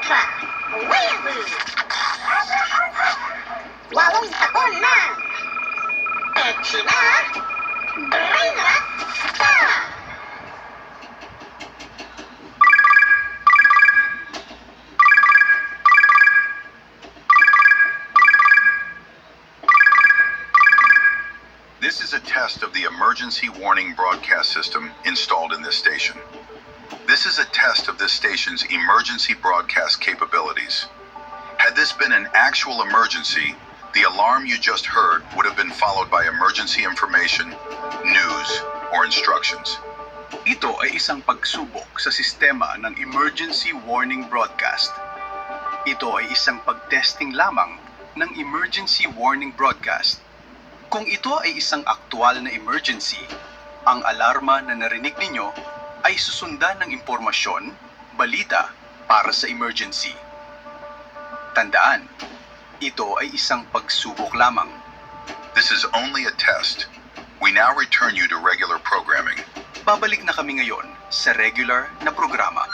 Ultra Wave! 8 taon na! Etchi na! Brain Rot Star! This is a test of the emergency warning broadcast system installed in this station. This is a test of this station's emergency broadcast capabilities. Had this been an actual emergency, the alarm you just heard would have been followed by emergency information, news, or instructions. Ito ay isang pagsubok sa sistema ng emergency warning broadcast. Ito ay isang pagtesting lamang ng emergency warning broadcast. Kung ito ay isang aktwal na emergency, ang alarma na narinig ninyo ay susundan ng impormasyon, balita para sa emergency. Tandaan, ito ay isang pagsubok lamang. This is only a test. We now return you to regular programming. Babalik na kami ngayon sa regular na programa.